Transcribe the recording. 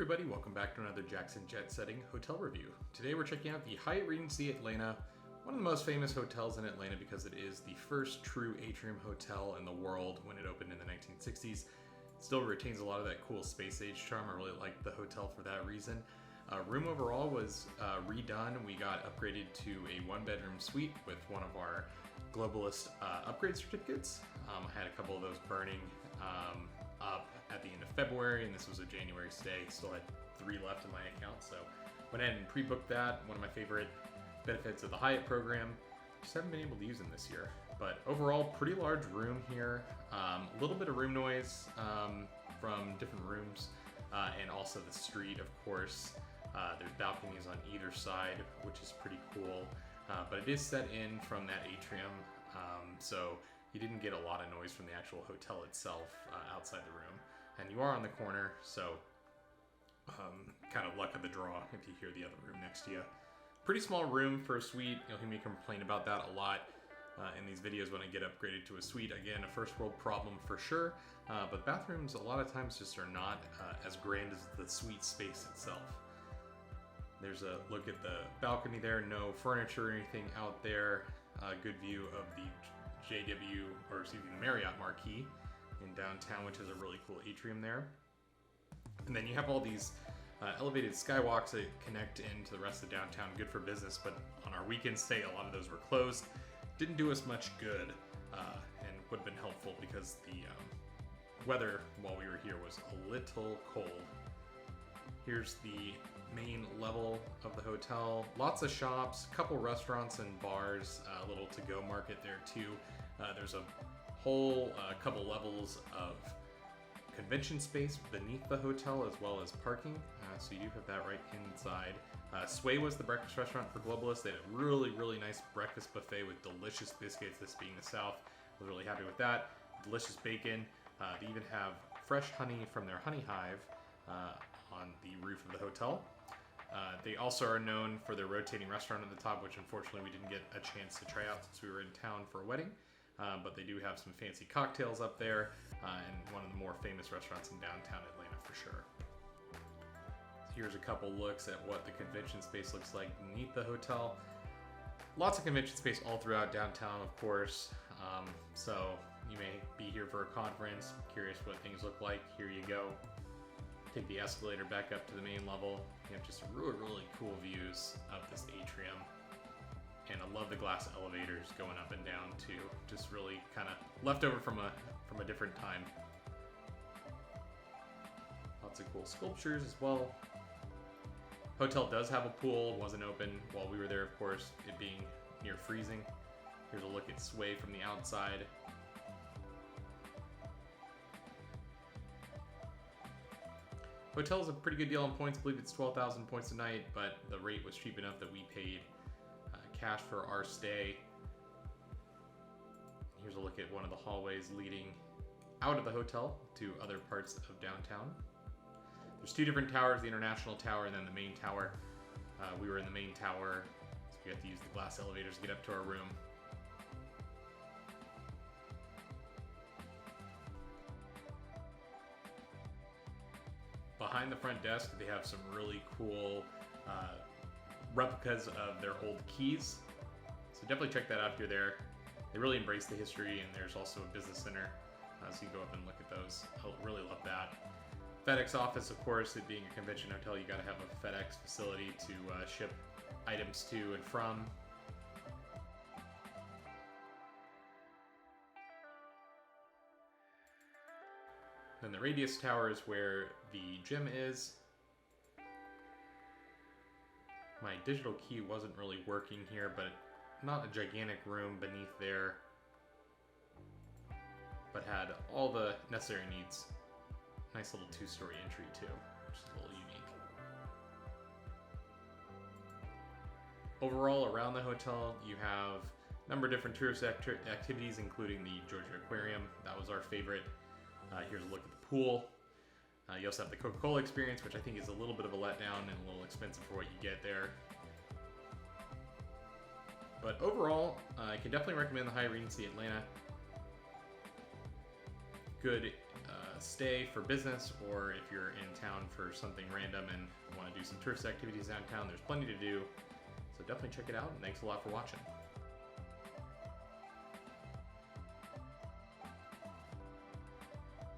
everybody, welcome back to another Jackson Jet Setting hotel review. Today we're checking out the Hyatt Regency Atlanta, one of the most famous hotels in Atlanta because it is the first true atrium hotel in the world when it opened in the 1960s. It still retains a lot of that cool space age charm. I really like the hotel for that reason. Room overall was redone. We got upgraded to a one-bedroom suite with one of our Globalist upgrade certificates. I had a couple of those burning up at the end of February, and this was a January stay. Still had 3 left in my account, so went ahead and pre-booked that. One of my favorite benefits of the Hyatt program. Just haven't been able to use them this year. But overall, pretty large room here. A little bit of room noise from different rooms, and also the street, of course. There's balconies on either side, which is pretty cool. But it is set in from that atrium, so you didn't get a lot of noise from the actual hotel itself outside the room. And you are on the corner, so kind of luck of the draw if you hear the other room next to you. Pretty small room for a suite. You'll hear me complain about that a lot in these videos when I get upgraded to a suite. Again, a first world problem for sure, but bathrooms a lot of times just are not as grand as the suite space itself. There's a look at the balcony there, no furniture or anything out there. Good view of the the Marriott marquee in downtown, which is a really cool atrium there. And then you have all these elevated skywalks that connect into the rest of downtown. Good for business, but on our weekend stay, a lot of those were closed. Didn't do us much good, and would have been helpful because the weather while we were here was a little cold. Here's the main level of the hotel. Lots of shops, a couple restaurants and bars, a little to-go market there too. There's a whole couple levels of convention space beneath the hotel as well as parking, so you do have that right inside. Sway was the breakfast restaurant for Globalist. They had a really nice breakfast buffet with delicious biscuits, this being the South. I was really happy with that. Delicious bacon. They even have fresh honey from their honey hive on the roof of the hotel. They also are known for their rotating restaurant at the top, which unfortunately we didn't get a chance to try out since we were in town for a wedding. But they do have some fancy cocktails up there, and one of the more famous restaurants in downtown Atlanta for sure. So here's a couple looks at what the convention space looks like beneath the hotel. Lots of convention space all throughout downtown, of course. So you may be here for a conference, curious what things look like, here you go. Take the escalator back up to the main level. You have just really cool views of this atrium. And I love the glass elevators going up and down too. Just really kind of left over from a different time. Lots of cool sculptures as well. Hotel does have a pool. It wasn't open while we were there, of course, it being near freezing. Here's a look at Sway from the outside. Hotel's a pretty good deal on points. I believe it's 12,000 points a night, but the rate was cheap enough that we paid cash for our stay. Here's a look at one of the hallways leading out of the hotel to other parts of downtown. There's 2 different towers, the International Tower and then the main tower. We were in the main tower, so we had to use the glass elevators to get up to our room. Behind the front desk, they have some really cool replicas of their old keys. So definitely check that out if you're there. They really embrace the history, and there's also a business center, so you can go up and look at those. I really love that. FedEx office, of course, it being a convention hotel, you gotta have a FedEx facility to ship items to and from. Then the Radius Tower is where the gym is. My digital key wasn't really working here, but not a gigantic room beneath there, but had all the necessary needs. Nice little 2-story entry too, which is a little unique. Overall, around the hotel, you have a number of different tourist activities, including the Georgia Aquarium. That was our favorite. Here's a look at the pool. You also have the Coca-Cola experience, which I think is a little bit of a letdown and a little expensive for what you get there. But overall, I can definitely recommend the Hyatt Regency Atlanta. Good stay for business, or if you're in town for something random and want to do some tourist activities downtown, there's plenty to do. So definitely check it out, and thanks a lot for watching.